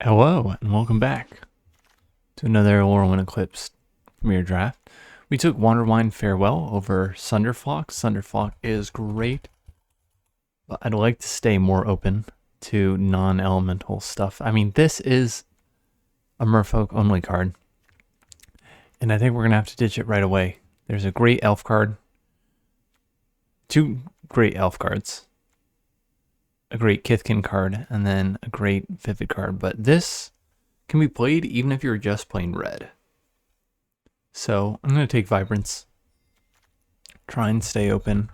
Hello, and welcome back to another Llorwyn Eclipsed Premier Draft. We took Wanderwine Farewell over Sunderflock. Sunderflock is great, but I'd like to stay more open to non-elemental stuff. I mean, this is a Merfolk only card, and I think we're going to have to ditch it right away. There's a great elf card, two great elf cards, a great Kithkin card, and then a great Vivid card, but this can be played even if you're just playing red. So I'm going to take Vibrance, try and stay open.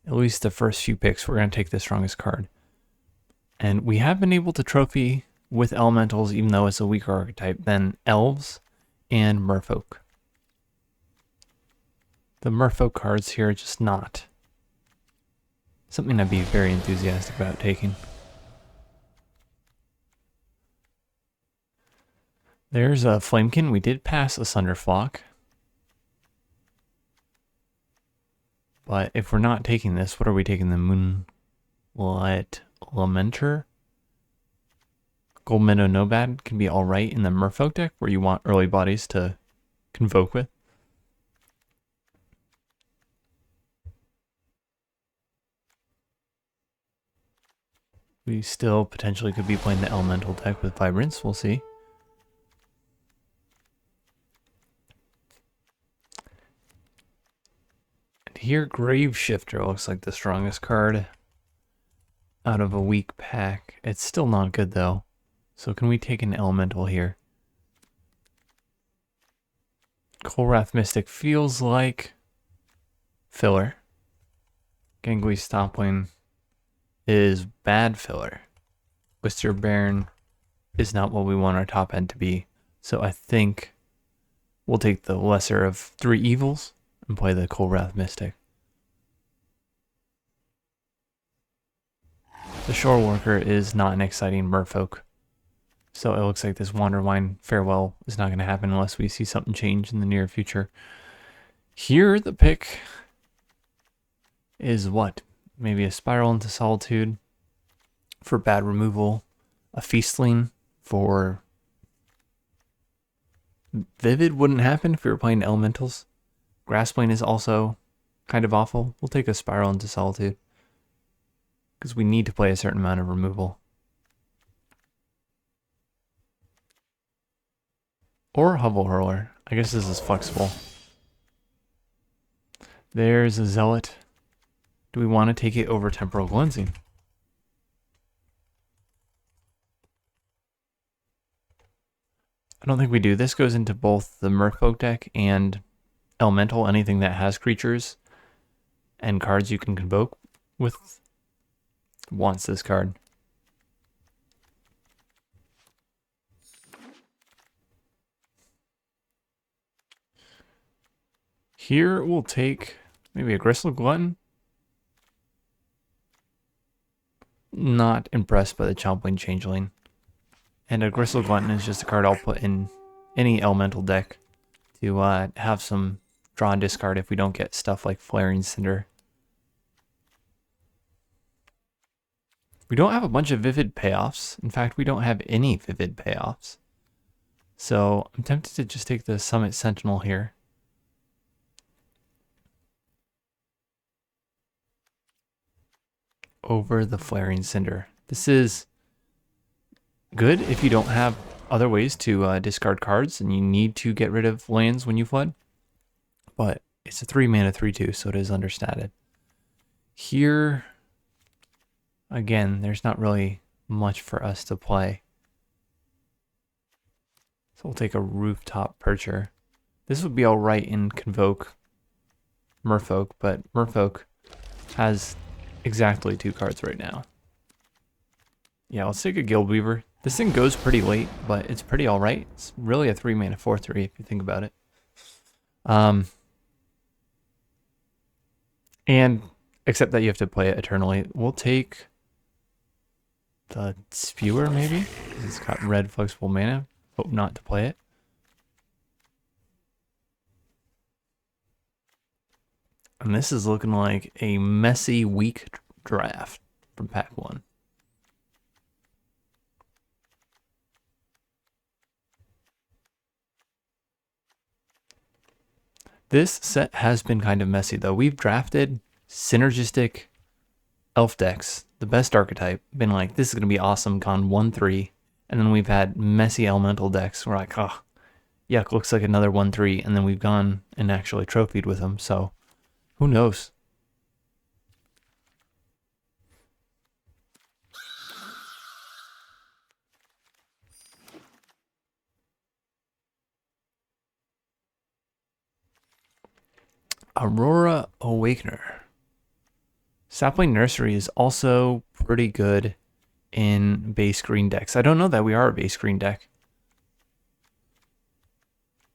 At least the first few picks, we're going to take the strongest card. And we have been able to trophy with elementals, even though it's a weaker archetype, than elves and merfolk. The merfolk cards here are just not something I'd be very enthusiastic about taking. There's a Flamekin. We did pass a Sunderflock. But if we're not taking this, what are we taking? The Moonlight Lamenter? Gold Meadow Nobad can be alright in the Merfolk deck where you want early bodies to convoke with. We still potentially could be playing the Elemental deck with Vibrance. We'll see. And here, Grave Shifter looks like the strongest card out of a weak pack. It's still not good though. So can we take an Elemental here? Kolrath Mystic feels like filler. Gangly Stompling is bad filler. Wister Baron is not what we want our top end to be. So I think we'll take the lesser of three evils and play the Kolrath Mystic. The Shore Worker is not an exciting merfolk. So it looks like this Wanderwine Farewell is not going to happen unless we see something change in the near future. Here, the pick is what? Maybe a Spiral into Solitude for bad removal, a Feastling for Vivid wouldn't happen if we were playing Elementals. Grassplane is also kind of awful. We'll take a Spiral into Solitude because we need to play a certain amount of removal. Or Hovel Hurler. I guess this is flexible. There's a Zealot. Do we want to take it over Temporal Cleansing? I don't think we do. This goes into both the Merfolk deck and Elemental. Anything that has creatures and cards you can convoke with wants this card. Here we'll take maybe a Gristle Glutton. Not impressed by the Chompling Changeling. And a Gristle Glutton is just a card I'll put in any elemental deck to have some draw and discard if we don't get stuff like Flaring Cinder. We don't have a bunch of Vivid payoffs. In fact, we don't have any Vivid payoffs. So I'm tempted to just take the Summit Sentinel here. Over the Flaring Cinder. This is good if you don't have other ways to discard cards and you need to get rid of lands when you flood. But it's a 3-mana 3/2, so it is understated. Here, again, there's not really much for us to play. So we'll take a Rooftop Percher. This would be alright in Convoke Merfolk, but Merfolk has exactly 2 cards right now. Yeah, let's take a Guildweaver. This thing goes pretty late, but it's pretty alright. It's really a 3-mana 4/3 if you think about it. And except that you have to play it eternally. We'll take the Spewer maybe. It's got red flexible mana. Hope not to play it. And this is looking like a messy, weak draft from pack 1. This set has been kind of messy though. We've drafted synergistic elf decks, the best archetype, been like, this is going to be awesome, gone 1-3. And then we've had messy elemental decks. We're like, oh, yuck, looks like another 1-3. And then we've gone and actually trophied with them. So who knows? Aurora Awakener. Sapling Nursery is also pretty good in base green decks. I don't know that we are a base green deck.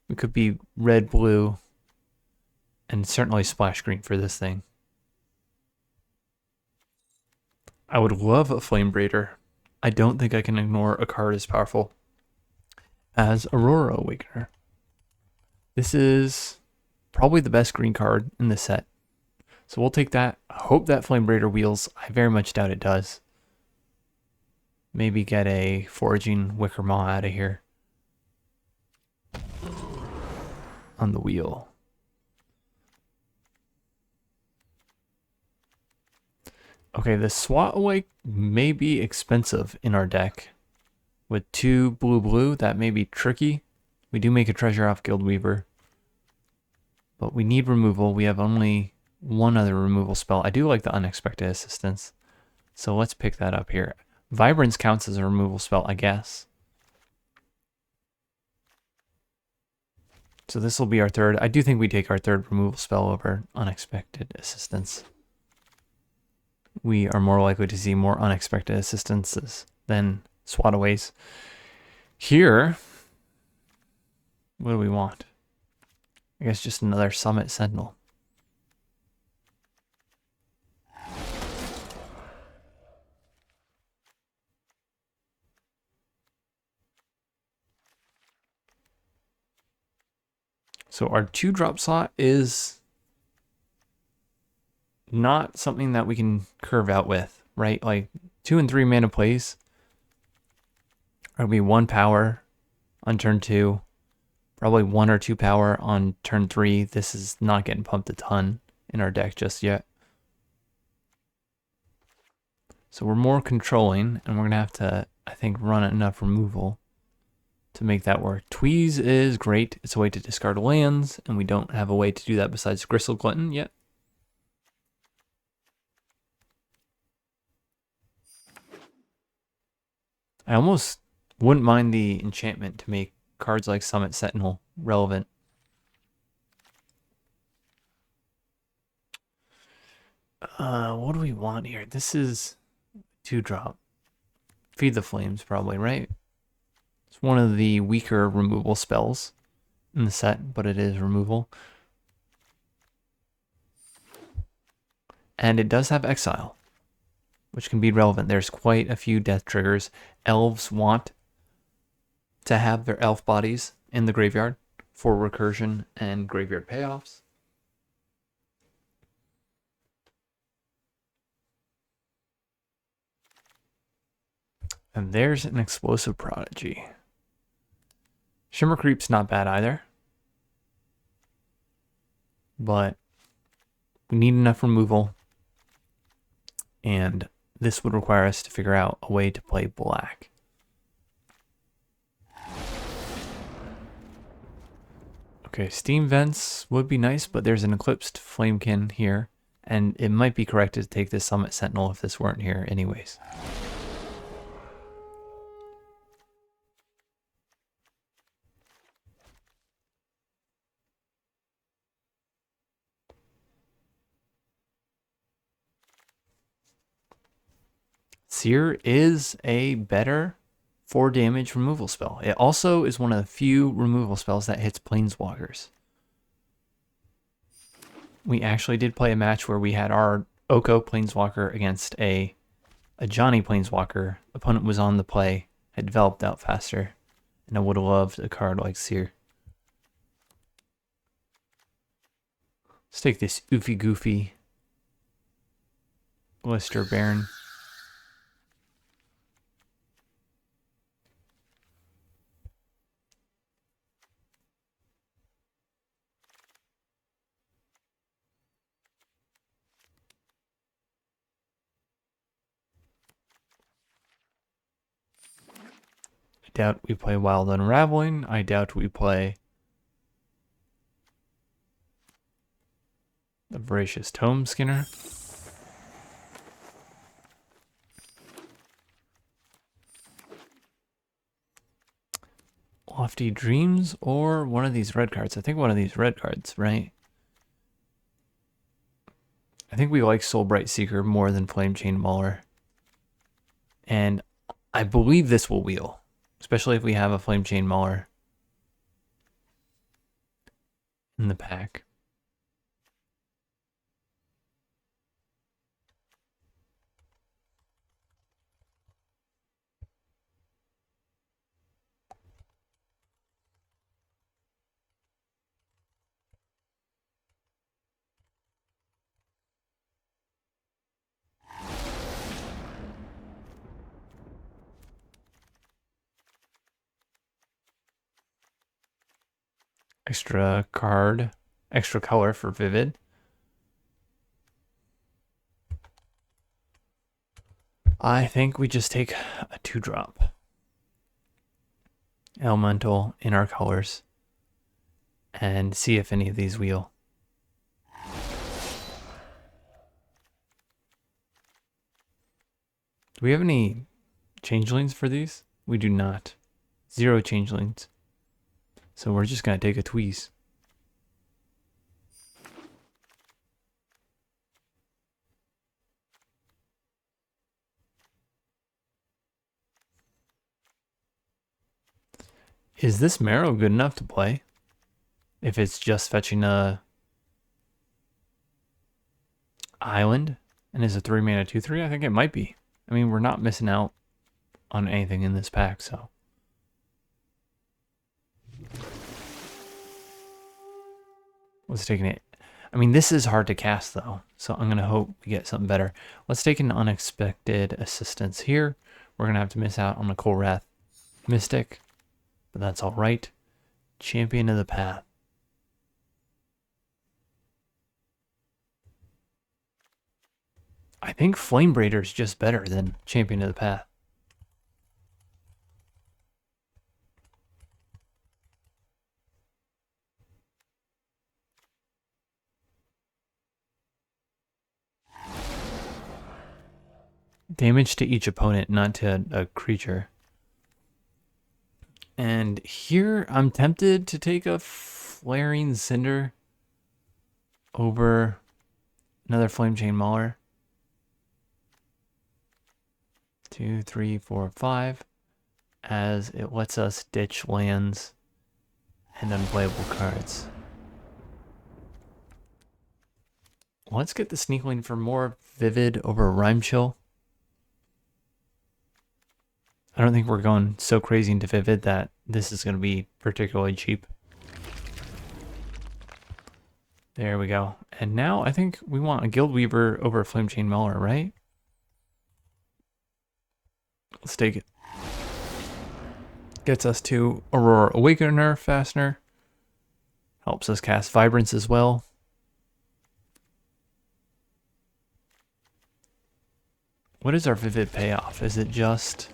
We could be red, blue, and certainly splash green for this thing. I would love a Flame Breeder. I don't think I can ignore a card as powerful as Aurora Awakener. This is probably the best green card in the set. So we'll take that. I hope that Flame Breeder wheels. I very much doubt it does. Maybe get a Foraging Wicker Maw out of here on the wheel. Okay, the Swat Awake may be expensive in our deck. With 2 blue, that may be tricky. We do make a treasure off Guildweaver. But we need removal. We have only one other removal spell. I do like the Unexpected Assistance. So let's pick that up here. Vibrance counts as a removal spell, I guess. So this will be our third. I do think we take our third removal spell over Unexpected Assistance. We are more likely to see more Unexpected Assistances than Swataways. Here, what do we want? I guess just another Summit Sentinel. So our 2-drop slot is not something that we can curve out with, right? Like 2 and 3 mana plays are going to be 1 power on turn 2, probably 1 or 2 power on turn 3. This is not getting pumped a ton in our deck just yet. So we're more controlling, and we're going to have to, I think, run enough removal to make that work. Tweeze is great. It's a way to discard lands, and we don't have a way to do that besides Gristle Glutton yet. I almost wouldn't mind the enchantment to make cards like Summit Sentinel relevant. What do we want here? This is 2-drop. Feed the Flames, probably, right? It's one of the weaker removal spells in the set, but it is removal. And it does have Exile, which can be relevant. There's quite a few death triggers. Elves want to have their elf bodies in the graveyard for recursion and graveyard payoffs. And there's an Explosive Prodigy. Shimmer Creep's not bad either. But we need enough removal. And this would require us to figure out a way to play black. Okay, Steam Vents would be nice, but there's an Eclipsed Flamekin here. And it might be correct to take this Summit Sentinel if this weren't here anyways. Seer is a better 4 damage removal spell. It also is one of the few removal spells that hits Planeswalkers. We actually did play a match where we had our Oko Planeswalker against a Johnny Planeswalker. Opponent was on the play, had developed out faster, and I would have loved a card like Seer. Let's take this Oofy Goofy Blister Baron. doubt we play Wild Unraveling. I doubt we play the Voracious Tome Skinner. Lofty Dreams or one of these red cards. I think one of these red cards, right? I think we like Soulbright Seeker more than Flamechain Mauler. And I believe this will wheel, especially if we have a Flamechain Mauler in the pack. Extra card, extra color for Vivid. I think we just take a 2-drop. Elemental in our colors. And see if any of these wheel. Do we have any changelings for these? We do not. 0 changelings. So we're just going to take a tweeze. Is this Marrow good enough to play? If it's just fetching a island and is a 3-mana 2/3, I think it might be. I mean, we're not missing out on anything in this pack, so. Let's take it. I mean, this is hard to cast though, so I'm gonna hope we get something better. Let's take an Unexpected Assistance here. We're gonna have to miss out on the Kolrath Mystic, but that's all right. Champion of the Path. I think Flame Braider is just better than Champion of the Path. Damage to each opponent, not to a creature. And here I'm tempted to take a Flaring Cinder over another Flamechain Mauler. 2, 3, 4, 5. As it lets us ditch lands and unplayable cards. Let's get the Sneakling for more Vivid over Rhyme Chill. I don't think we're going so crazy into Vivid that this is going to be particularly cheap. There we go. And now I think we want a Guildweaver over a Flamechain Mauler, right? Let's take it. Gets us to Aurora Awakener faster. Helps us cast Vibrance as well. What is our Vivid payoff? Is it just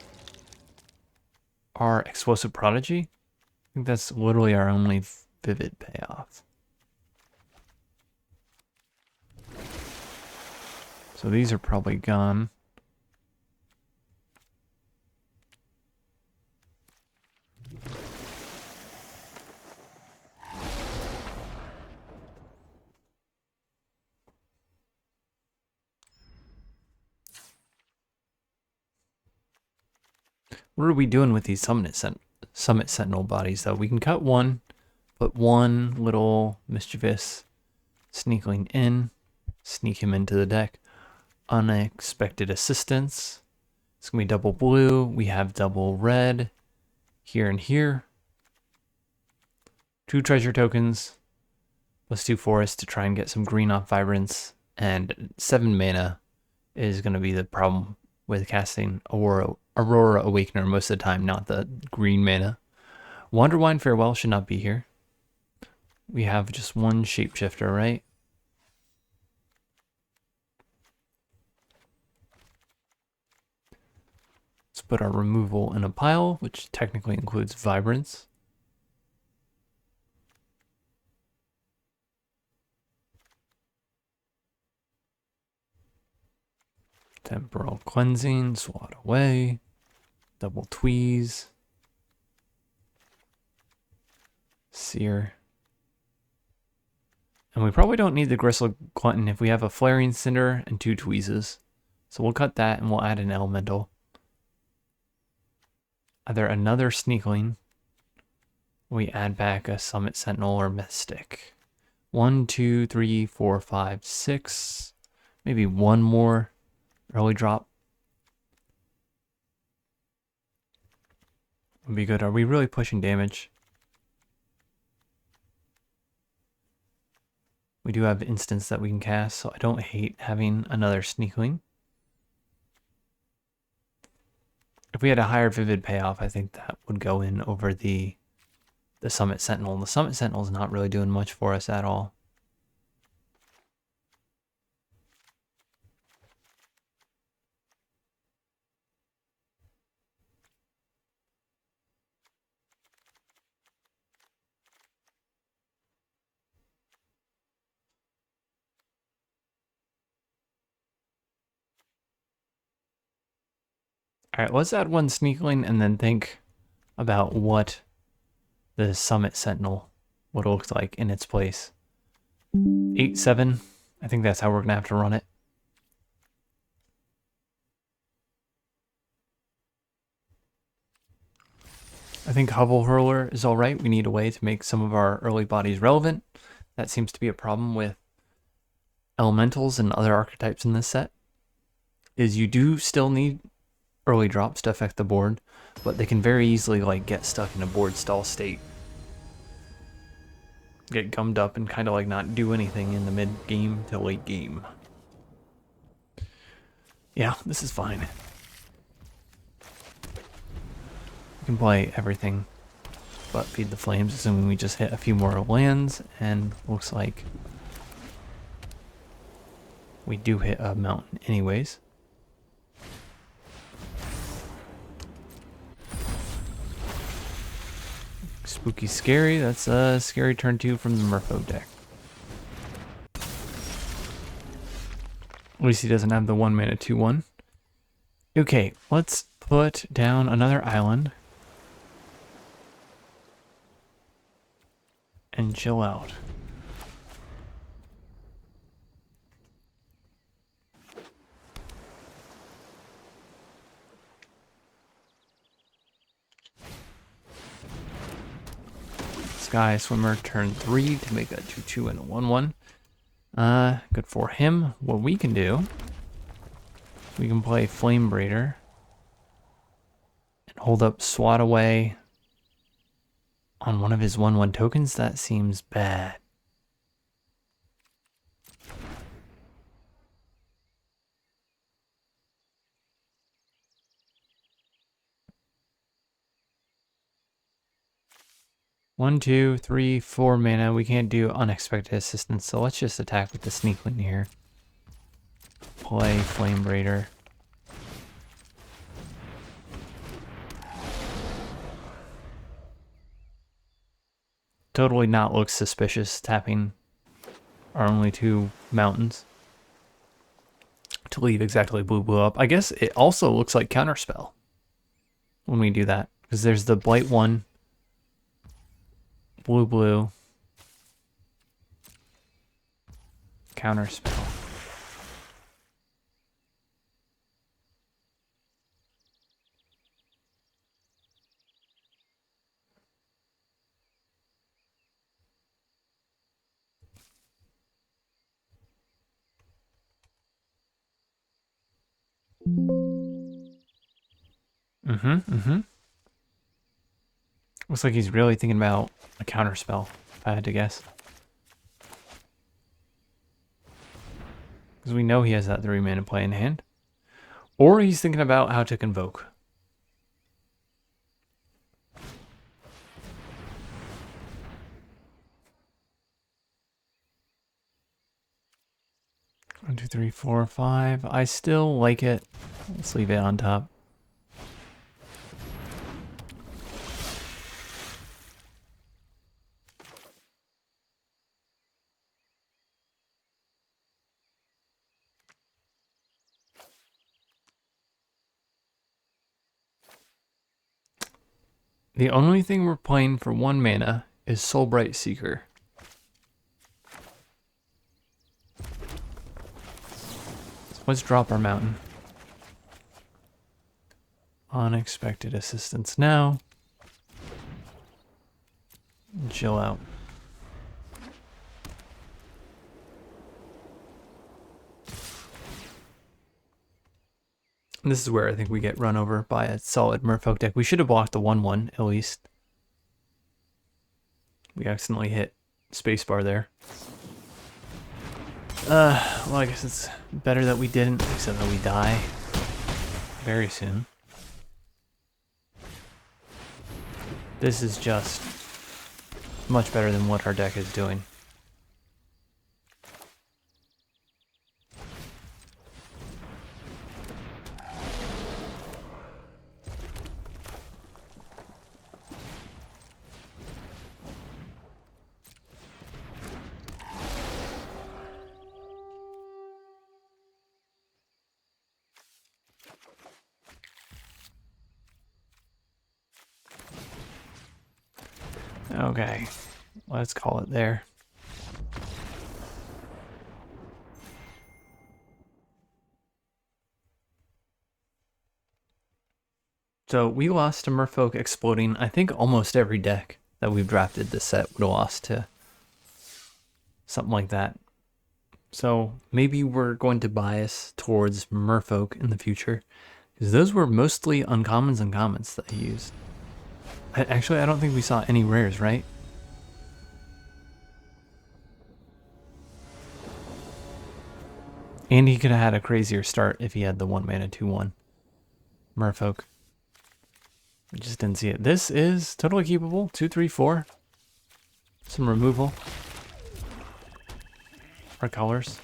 our Explosive Prodigy? I think that's literally our only Vivid payoff. So these are probably gone. What are we doing with these Summit Sentinel bodies, though? We can cut one, put one little Mischievous Sneakling in, sneak him into the deck. Unexpected Assistance. It's going to be double blue. We have double red here and here. 2 treasure tokens. Let's do Forest to try and get some green off Vibrance. And 7 mana is going to be the problem with casting Aurora Awakener most of the time, not the green mana. Wanderwine Farewell should not be here. We have just one Shapeshifter, right? Let's but are removable in a pile, which technically includes vibrance. Temporal cleansing, swat away. Double tweeze. Sear. And we probably don't need the Gristle Glutton if we have a Flaring Cinder and 2 tweezes. So we'll cut that and we'll add an Elemental. Either another Sneakling. We add back a Summit Sentinel or Mystic. 1, 2, 3, 4, 5, 6. Maybe one more early drop. Would be good. Are we really pushing damage? We do have instants that we can cast, so I don't hate having another Sneakling. If we had a higher Vivid payoff, I think that would go in over the Summit Sentinel. The Summit Sentinel is not really doing much for us at all. All right, let's add one Sneakling and then think about what the Summit Sentinel would look like in its place. 8-7. I think that's how we're gonna have to run it. I think Hovel Hurler is all right. We need a way to make some of our early bodies relevant. That seems to be a problem with elementals and other archetypes in this set. Is you do still need early drops to affect the board, but they can very easily like get stuck in a board stall state. Get gummed up and kind of like not do anything in the mid game to late game. Yeah, this is fine. We can play everything but Feed the Flames, assuming we just hit a few more lands, and looks like we do hit a mountain anyways. Spooky Scary, that's a scary turn 2 from the Merfolk deck. At least he doesn't have the 1 mana 2/1. Okay, let's put down another island. And chill out. Sky Swimmer turn 3 to make a 2/2 and a 1/1. Good for him. What we can do, we can play Flame Breeder and hold up Swat Away on one of his 1/1 tokens. That seems bad. One, two, three, 4 mana. We can't do Unexpected Assistance, so let's just attack with the Sneakling here. Play Flame Breeder. Totally not looks suspicious tapping our only 2 mountains to leave exactly blue up. I guess it also looks like Counterspell when we do that, because there's the Blight 1, blue, Counterspell. Looks like he's really thinking about a Counterspell, if I had to guess. Because we know he has that 3 mana play in hand. Or he's thinking about how to Convoke. One, 2, 3, 4, 5. I still like it. Let's leave it on top. The only thing we're playing for 1 mana is Soulbright Seeker. So let's drop our mountain. Unexpected assistance now. Chill out. And this is where I think we get run over by a solid Merfolk deck. We should have blocked the 1/1 at least. We accidentally hit spacebar there. Well, I guess it's better that we didn't, except that we die very soon. This is just much better than what our deck is doing. Okay, let's call it there. So we lost to Merfolk exploding. I think almost every deck that we've drafted this set would have lost to something like that. So maybe we're going to bias towards Merfolk in the future, because those were mostly uncommons and commons that I used. Actually, I don't think we saw any rares, right? And he could have had a crazier start if he had the 1 mana 2/1 Merfolk. We just didn't see it. This is totally keepable. 2, 3, 4. Some removal. Our colors.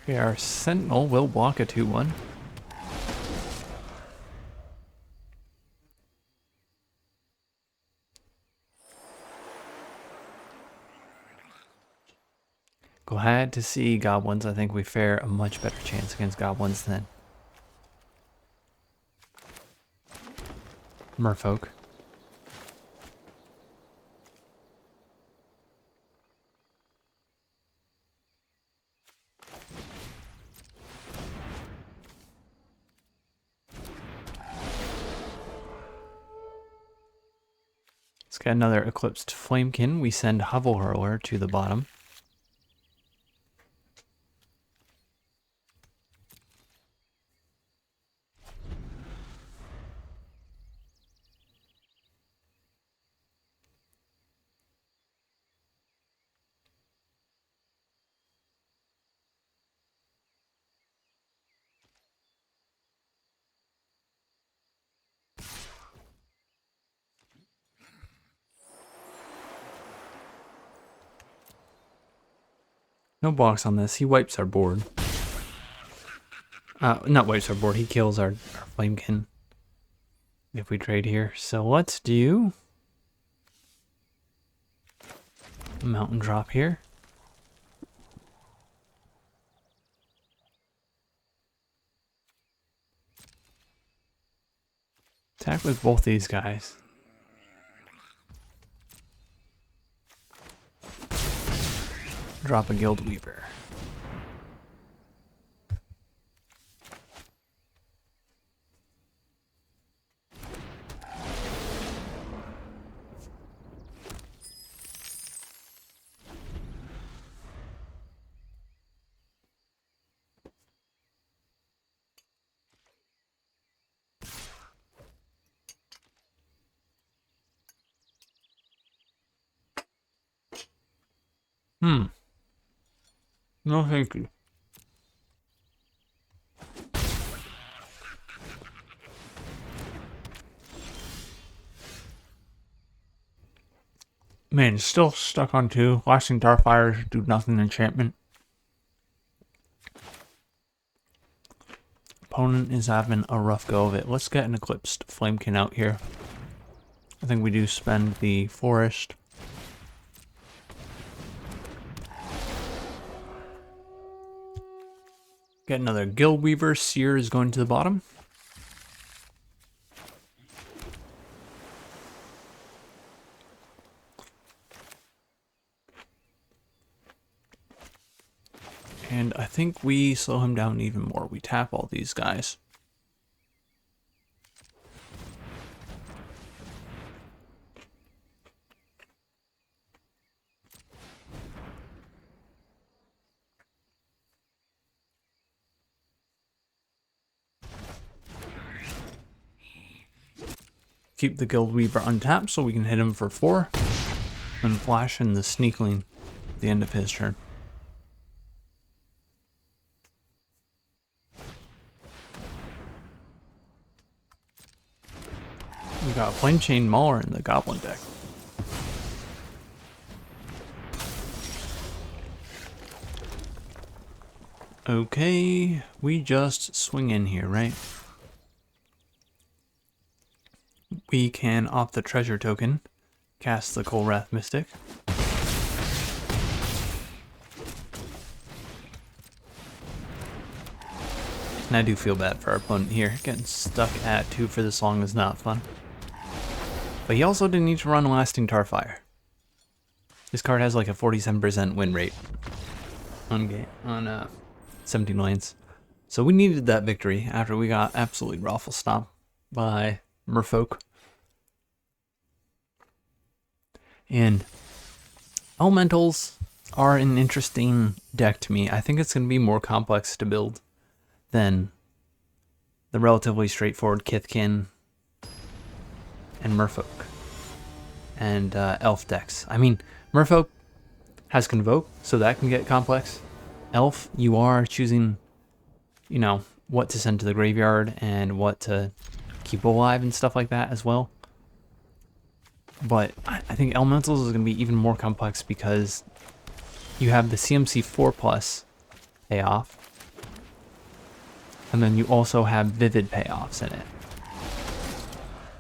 Okay, our Sentinel will block a 2/1. Glad to see goblins. I think we fare a much better chance against goblins than Merfolk. Let's get another Eclipsed Flamekin. We send Hovel Hurler to the bottom. No blocks on this. He wipes our board. Not wipes our board. He kills our Flamekin if we trade here. So let's do a mountain drop here. Attack with both these guys. Drop a Guild Weaver. No, thank you. Man, still stuck on 2. Lasting Darkfires do nothing enchantment. opponent is having a rough go of it. Let's get an Eclipsed Flamekin out here. I think we do spend the forest. Get another Guildweaver. Seer is going to the bottom. And I think we slow him down even more. We tap all these guys. Keep the Guildweaver untapped so we can hit him for 4. And flash in the Sneakling at the end of his turn. We got Flame Chain Mauler in the Goblin deck. Okay, we just swing in here, right? We can, off the treasure token, cast the Kolrath Mystic. And I do feel bad for our opponent here. Getting stuck at 2 for this long is not fun. But he also didn't need to run Lasting Tarfire. This card has like a 47% win rate on 17 lanes. So we needed that victory after we got absolutely raffle stomped by Merfolk. And Elementals are an interesting deck to me. I think it's going to be more complex to build than the relatively straightforward Kithkin and Merfolk and Elf decks. I mean, Merfolk has Convoke, so that can get complex. Elf, you are choosing, you know, what to send to the graveyard and what to keep alive and stuff like that as well. But I think Elementals is going to be even more complex because you have the CMC 4+ payoff, and then you also have Vivid payoffs in it.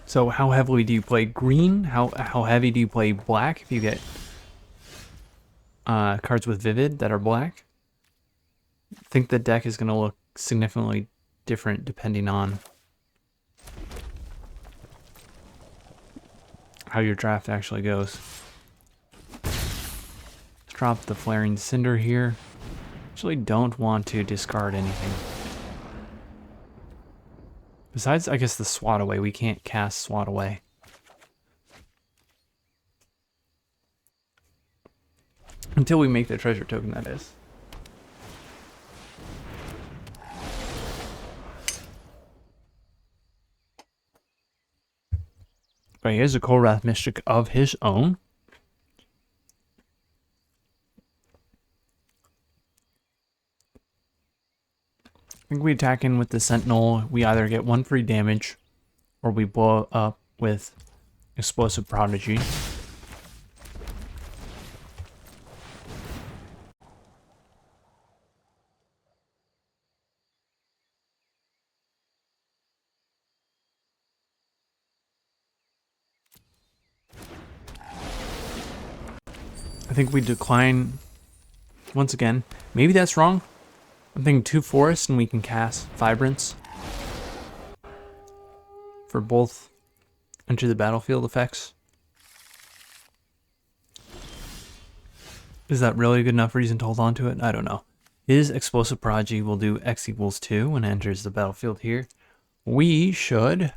So how heavily do you play green? How heavy do you play black if you get cards with Vivid that are black? I think the deck is going to look significantly different depending on how your draft actually goes. Let's drop the Flaring Cinder here. Actually don't want to discard anything. Besides, I guess, the Swat Away. We can't cast Swat Away. Until we make the treasure token, that is. But he has a Kolrath Mystic of his own. I think we attack in with the Sentinel. We either get 1 free damage, or we blow up with Explosive Prodigy. I think we decline once again. Maybe that's wrong. I'm thinking 2 forests and we can cast Vibrance for both Enter the Battlefield effects. Is that really a good enough reason to hold on to it? I don't know. His Explosive Prodigy will do X = 2 when it enters the battlefield here. We should...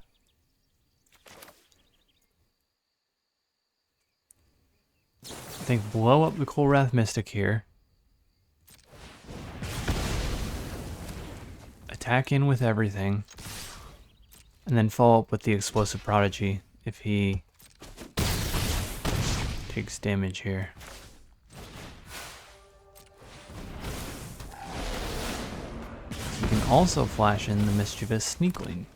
I think blow up the Kolrath Mystic here. Attack in with everything. And then follow up with the Explosive Prodigy if he takes damage here. You can also flash in the Mischievous Sneakling.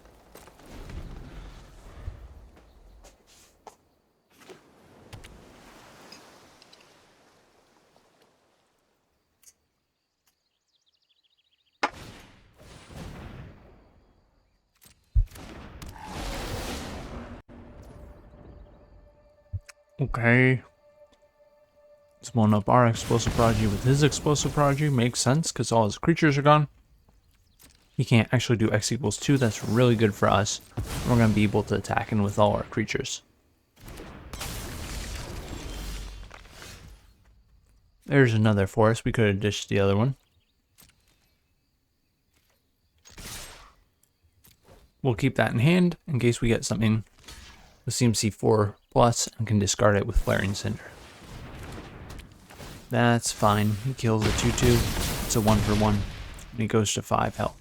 Okay. Let's one up our explosive prodigy with his explosive prodigy. Makes sense because all his creatures are gone. He can't actually do X equals 2. That's really good for us. We're going to be able to attack in with all our creatures. There's another forest. We could have dished the other one. We'll keep that in hand in case we get something with CMC 4 plus and can discard it with Flaring Cinder. That's fine. He kills a 2/2. It's a 1/1. And he goes to 5 health.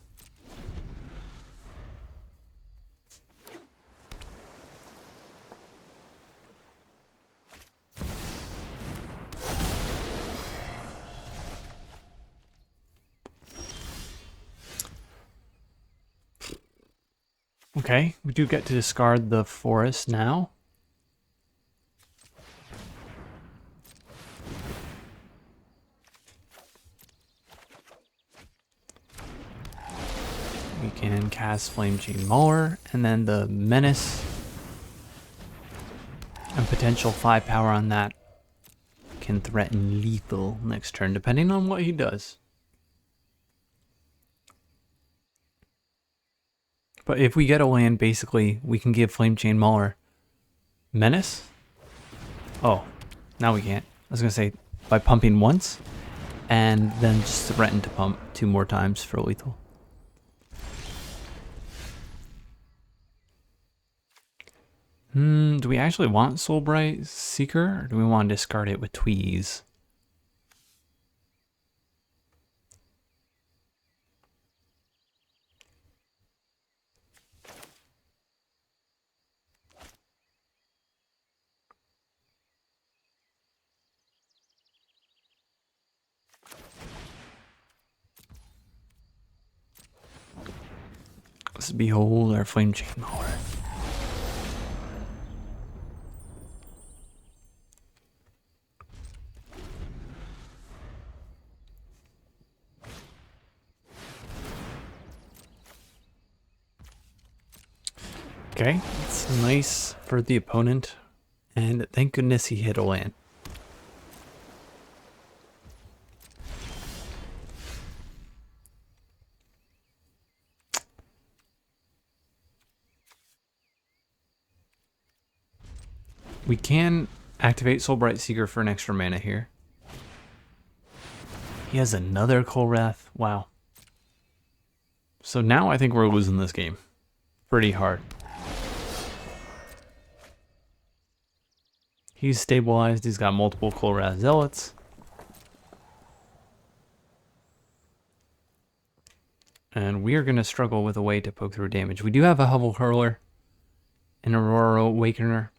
Okay, we do get to discard the forest now. We can cast Flame Chain Mauler, and then the Menace and potential 5 power on that can threaten lethal next turn, depending on what he does. But if we get a land, basically, we can give Flame Chain Mauler Menace. Oh, now we can't. I was going to say, by pumping once, and then just threaten to pump 2 more times for lethal. Do we actually want Soulblight Seeker, or do we want to discard it with Tweeze? Let's behold our Flame Chain Mauler. Okay, it's nice for the opponent, and thank goodness he hit a land. We can activate Soulblight Seeker for an extra mana here. He has another Kolrath. Wow. So now I think we're losing this game pretty hard. He's stabilized. He's got multiple Kolrath Zealots. And we are going to struggle with a way to poke through damage. We do have a Hovel Hurler, an Aurora Awakener,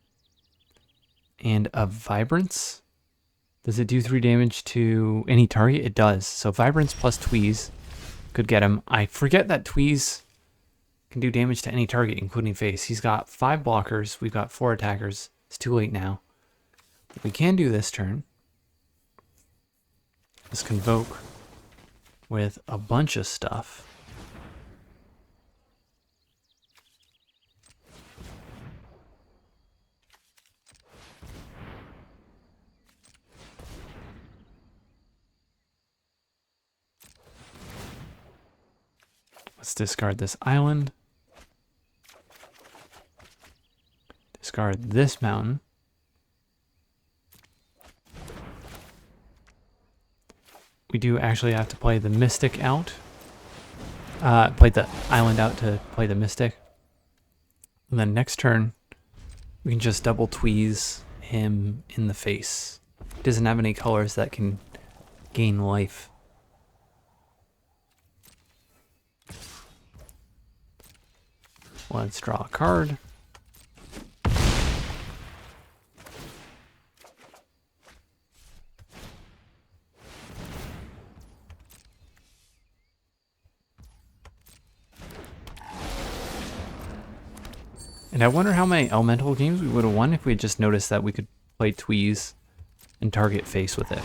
and a Vibrance. Does it do 3 damage to any target? It does. So Vibrance plus Tweeze could get him. I forget that Tweeze can do damage to any target, including face. He's got 5 blockers. We've got 4 attackers. It's too late now. What we can do this turn is Convoke with a bunch of stuff. Let's discard this island. Discard this mountain. We do actually have to play the Mystic out. Play the island out to play the Mystic. And then next turn, we can just double Tweeze him in the face. He doesn't have any colors that can gain life. Let's draw a card. And I wonder how many elemental games we would have won if we had just noticed that we could play Tweeze and target face with it.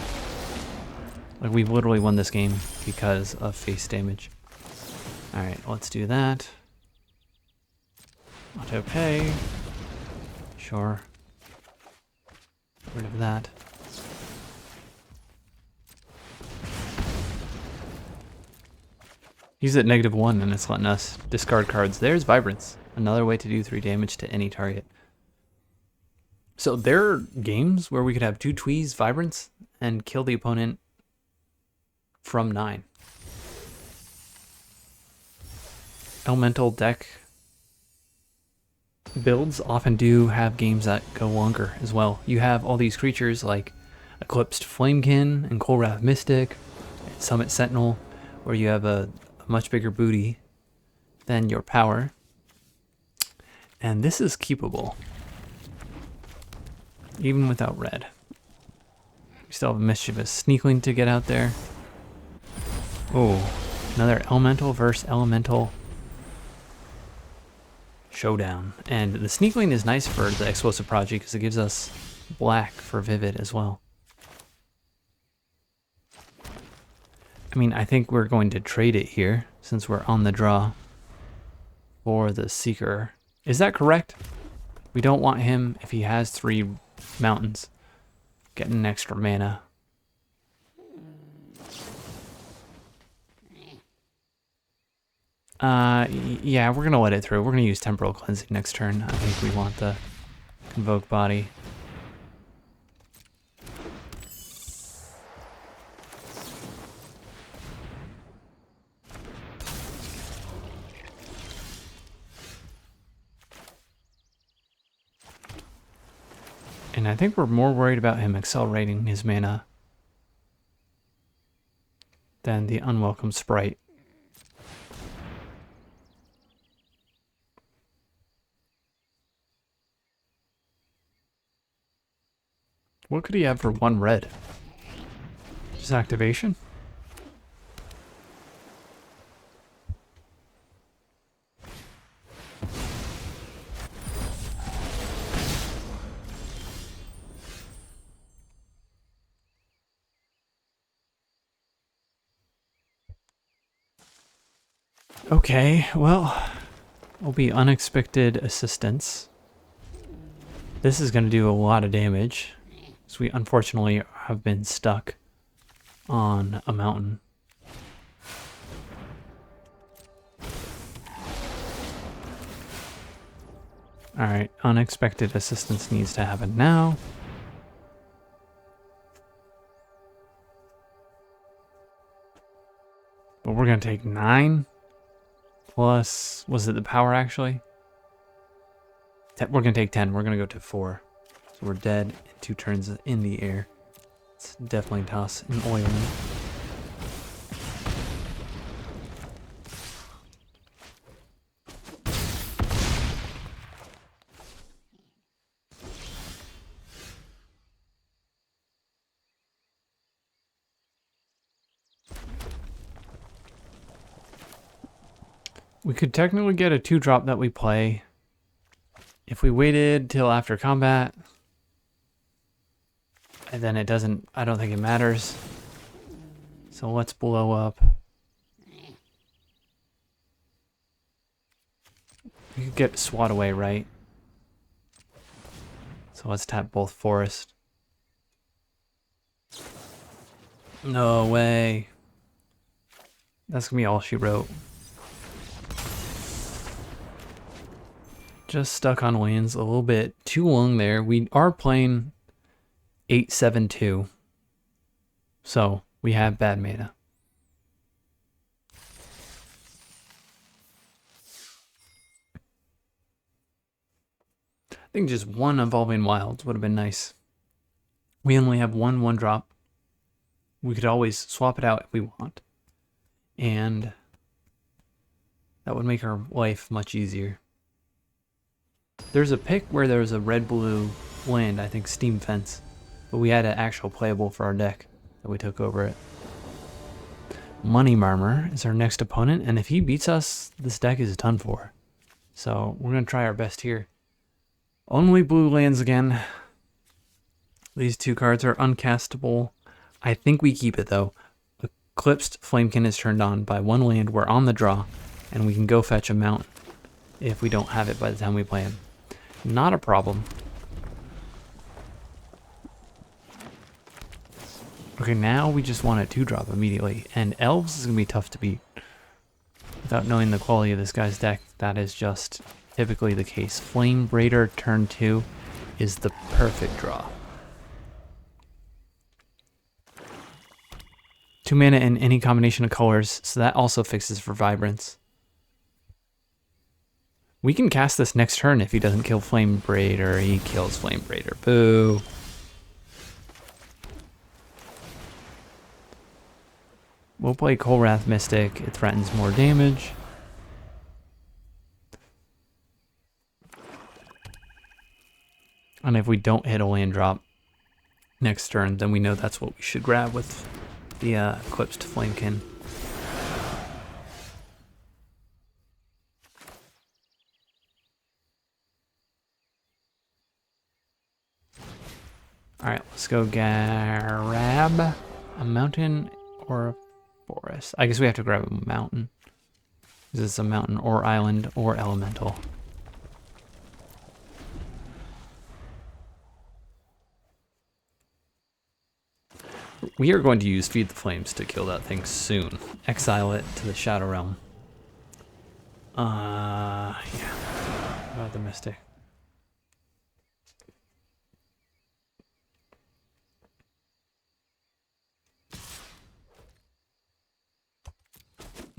Like, we literally won this game because of face damage. Alright, let's do that. Auto pay. Sure. Get rid of that. He's at -1 and it's letting us discard cards. There's Vibrance. Another way to do 3 damage to any target. So there are games where we could have 2 Tweez Vibrance and kill the opponent from 9. Elemental deck builds often do have games that go longer as well. You have all these creatures like Eclipsed Flamekin and Colwrath Mystic, and Summit Sentinel, where you have a much bigger booty than your power. And this is keepable, even without red. We still have a Mischievous Sneakling to get out there. Oh, another Elemental versus Elemental showdown. And the Sneakling is nice for the Explosive Prodigy because it gives us black for Vivid as well. I mean, I think we're going to trade it here since we're on the draw for the Seeker. Is that correct? We don't want him if he has 3 mountains. Getting an extra mana. Yeah, we're gonna let it through. We're gonna use Temporal Cleansing next turn. I think we want the Convoke Body. And I think we're more worried about him accelerating his mana than the Unwelcome Sprite. What could he have for 1 red? Just activation? Okay, well, will be Unexpected Assistance. This is going to do a lot of damage, because we unfortunately have been stuck on a mountain. Alright, Unexpected Assistance needs to happen now. But we're going to take 9. Plus, was it the power actually? We're going to take 10. We're going to go to 4. So we're dead in 2 turns in the air. It's definitely toss and oiling. We could technically get a 2-drop that we play if we waited till after combat. And then it doesn't, I don't think it matters. So let's blow up. We could get Swat away, right? So let's tap both Forest. No way. That's gonna be all she wrote. Just stuck on lands a little bit too long there. We are playing 8/7/2. So we have bad mana. I think just 1 Evolving Wilds would have been nice. We only have 1 1-drop. We could always swap it out if we want. And that would make our life much easier. There's a pick where there was a red-blue land, I think Steam Fence, but we had an actual playable for our deck that we took over it. Money Marmor is our next opponent, and if he beats us, this deck is done for. So we're going to try our best here. Only blue lands again. These 2 cards are uncastable. I think we keep it though. Eclipsed Flamekin is turned on by 1 land. We're on the draw, and we can go fetch a mountain if we don't have it by the time we play him. Not a problem. Okay, now we just want a 2-drop immediately, and elves is going to be tough to beat. Without knowing the quality of this guy's deck, that is just typically the case. Flame Braider turn 2 is the perfect draw. 2 mana in any combination of colors, so that also fixes for Vibrance. We can cast this next turn if he doesn't kill Flame Braider. He kills Flame Braider. Boo. We'll play Kolrath Mystic. It threatens more damage. And if we don't hit a land drop next turn, then we know that's what we should grab with the Eclipsed Flamekin. Alright, let's go grab a mountain or a forest. I guess we have to grab a mountain. This is a mountain or island or elemental. We are going to use Feed the Flames to kill that thing soon. Exile it to the Shadow Realm. Yeah. What about the Mystic?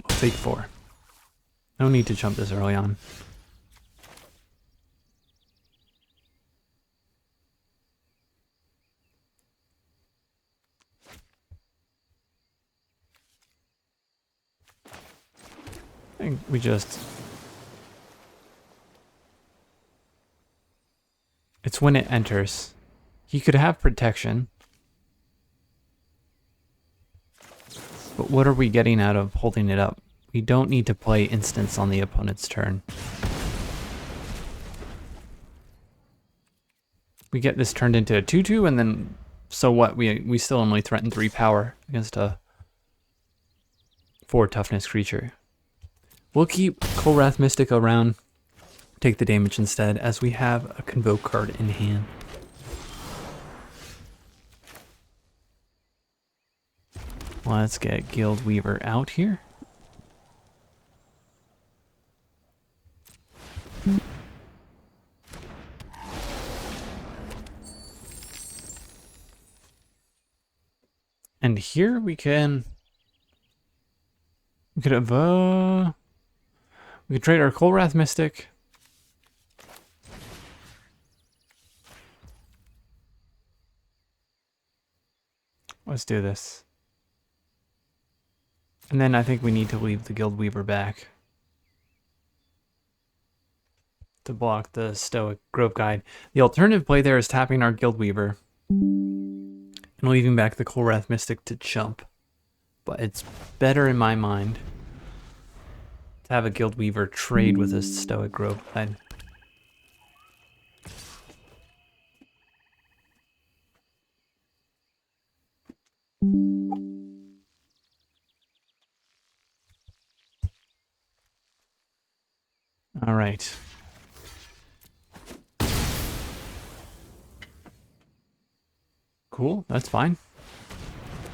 I'll take 4. No need to jump this early on. I think we just... It's when it enters. He could have protection. But what are we getting out of holding it up? We don't need to play instants on the opponent's turn. We get this turned into a 2/2 and then so what? We still only threaten 3 power against a 4 toughness creature. We'll keep Kolrath Mystic around, take the damage instead, as we have a Convoke card in hand. Let's get Guild Weaver out here. And here we could have we could trade our Kolrath Mystic. Let's do this. And then I think we need to leave the Guild Weaver back to block the Stoic Grove Guide. The alternative play there is tapping our Guild Weaver and leaving back the Kolrath Mystic to jump. But it's better in my mind to have a Guild Weaver trade with a Stoic Grove Guide. All right. Cool, that's fine.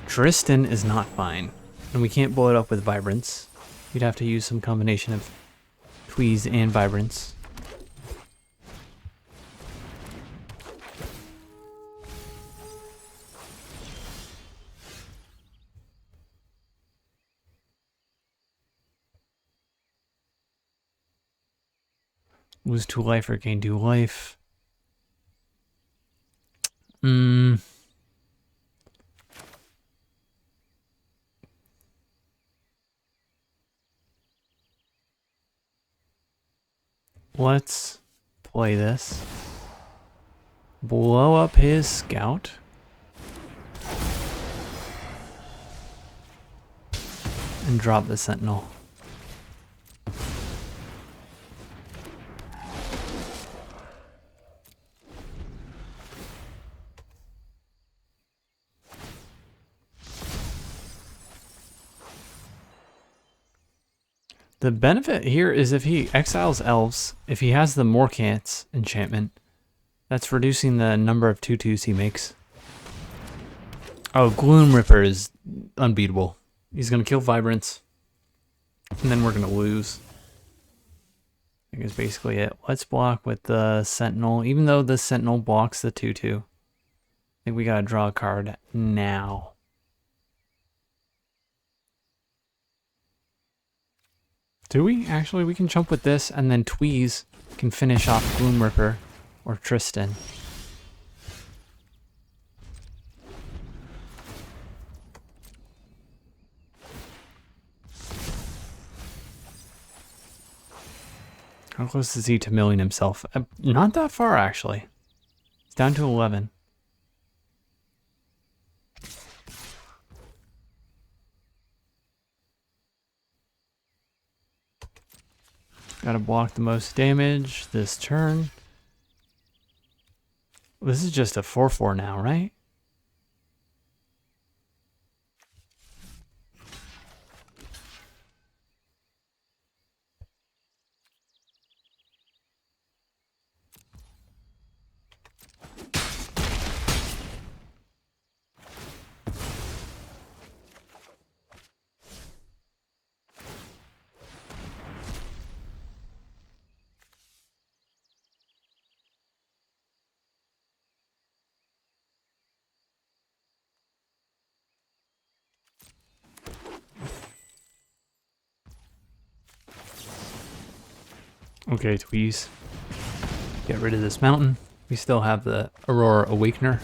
Tristan is not fine, and we can't blow it up with Vibrance. We'd have to use some combination of Tweeze and Vibrance. Lose 2 life or gain 2 life. Let's play this. Blow up his scout. And drop the sentinel. The benefit here is if he exiles elves, if he has the Morkant's enchantment, that's reducing the number of 2/2s he makes. Oh, Gloom Ripper is unbeatable. He's going to kill Vibrance. And then we're going to lose. I think is basically it. Let's block with the Sentinel. Even though the Sentinel blocks the 2/2. I think we got to draw a card now. Do we? Actually, we can jump with this, and then Tweeze can finish off Gloom Ripper or Tristan. How close is he to milling himself? Not that far, actually. It's down to 11. Gotta block the most damage this turn. This is just a 4/4 now, right? Okay, Tweeze. Get rid of this mountain. We still have the Aurora Awakener.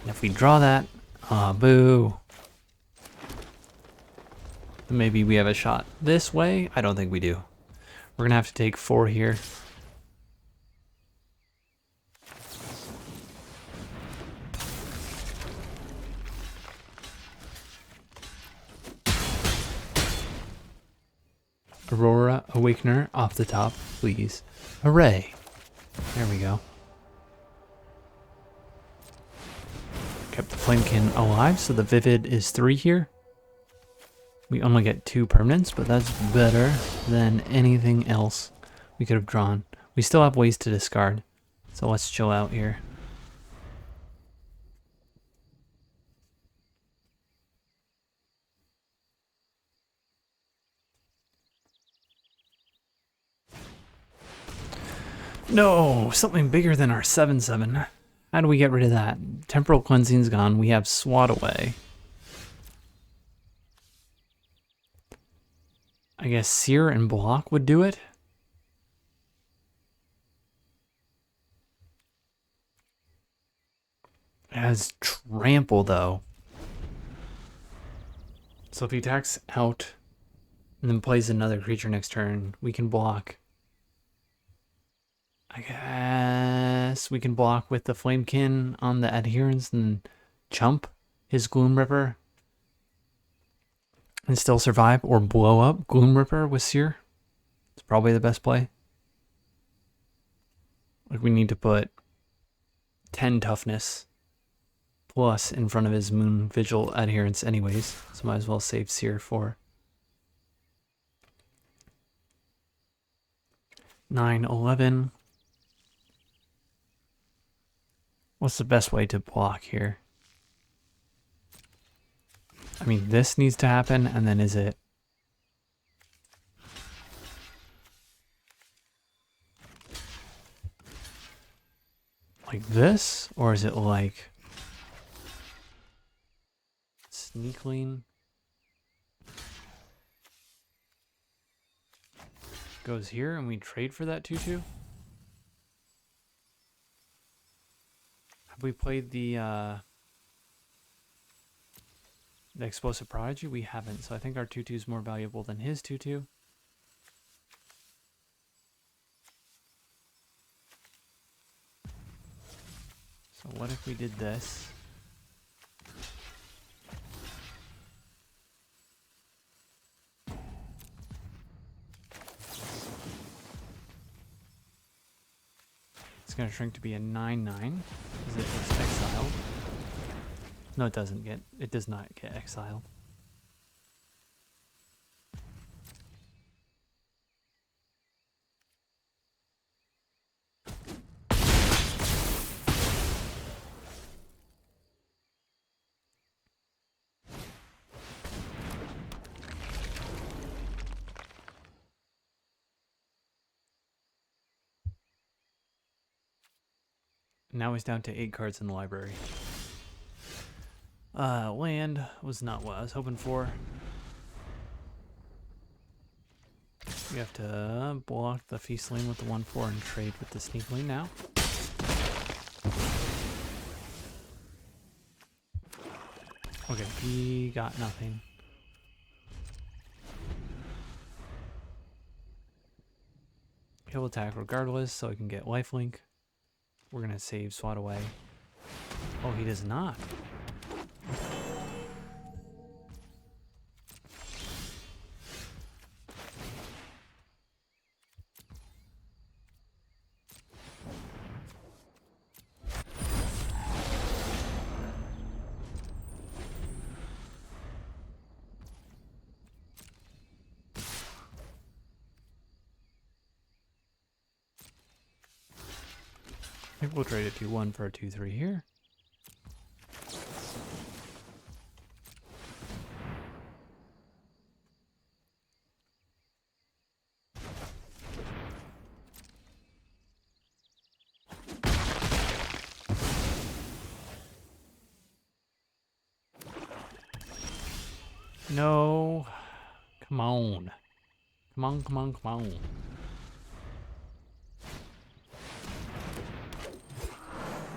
And if we draw that, boo. Maybe we have a shot this way. I don't think we do. We're gonna have to take 4 here. Aurora Awakener off the top, please. Hooray. There we go. Kept the Flamekin alive, so the Vivid is 3 here. We only get 2 permanents, but that's better than anything else we could have drawn. We still have ways to discard, so let's chill out here. No, something bigger than our 7/7. How do we get rid of that? Temporal Cleansing's gone. We have Swat Away. I guess Sear and Block would do it. It has Trample, though. So if he attacks out and then plays another creature next turn, we can block. I guess we can block with the Flamekin on the Adherence and chump his Gloom Ripper and still survive, or blow up Gloom Ripper with Sear. It's probably the best play. Like, we need to put 10 toughness plus in front of his Moon Vigil Adherence anyways, so might as well save Sear for 9/11. What's the best way to block here? I mean, this needs to happen, and then is it... like this? Or is it like... Sneakling? Goes here, and we trade for that 2/2? Have we played the Explosive Prodigy? We haven't, so I think our 2/2 is more valuable than his 2/2. So what if we did this? It's going to shrink to be a 9/9. It's exiled. No, it doesn't get. It does not get exiled. Now he's down to 8 cards in the library. Land was not what I was hoping for. We have to block the Feast Lane with the 1/4 and trade with the Sneak Lane now. Okay, he got nothing. He'll attack regardless, so I can get lifelink. We're gonna save Swat away. Oh, he does not. I think we'll trade a 2/1 for a 2/3 here. No. Come on. Come on, come on, come on.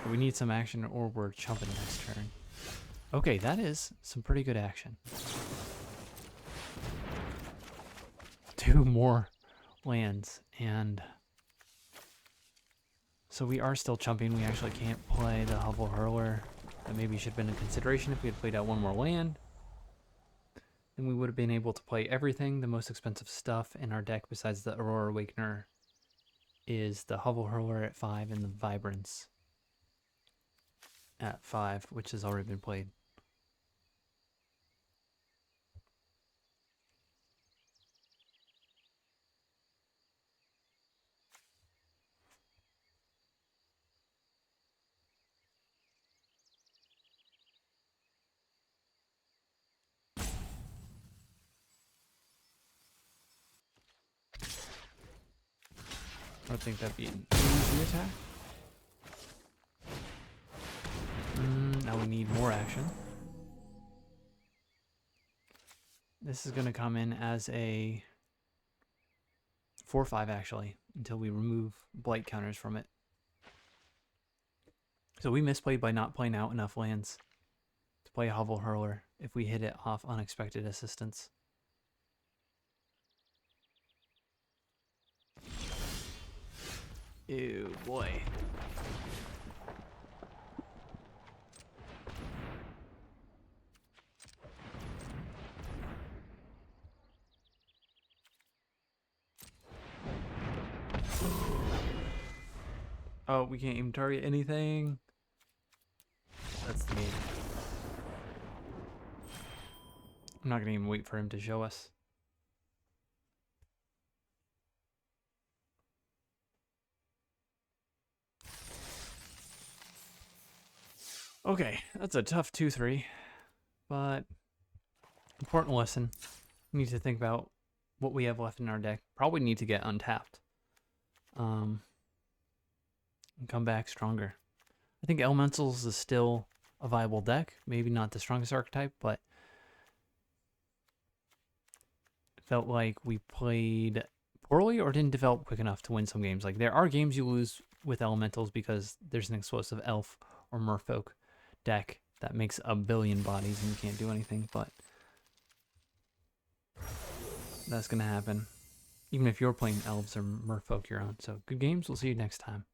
We need some action or we're chumping next turn. Okay, that is some pretty good action. 2 more lands, and so we are still chumping. We actually can't play the Hovel Hurler. That maybe should have been a consideration if we had played out 1 more land. Then we would have been able to play everything. The most expensive stuff in our deck besides the Aurora Awakener is the Hovel Hurler at 5 and the Vibrance at 5, which has already been played. I don't think that'd be an easy attack. Now we need more action. This is going to come in as a 4/5 actually, until we remove blight counters from it. So we misplayed by not playing out enough lands to play a Hovel Hurler if we hit it off unexpected assistance. Ew, boy. Oh, we can't even target anything. That's the game. I'm not gonna even wait for him to show us. Okay, that's a tough 2/3, but important lesson. We need to think about what we have left in our deck. Probably need to get untapped. And come back stronger. I think Elementals is still a viable deck. Maybe not the strongest archetype, but it felt like we played poorly or didn't develop quick enough to win some games. Like, there are games you lose with Elementals because there's an explosive Elf or Merfolk deck that makes a billion bodies and you can't do anything, but that's going to happen. Even if you're playing Elves or Merfolk your own. So, good games. We'll see you next time.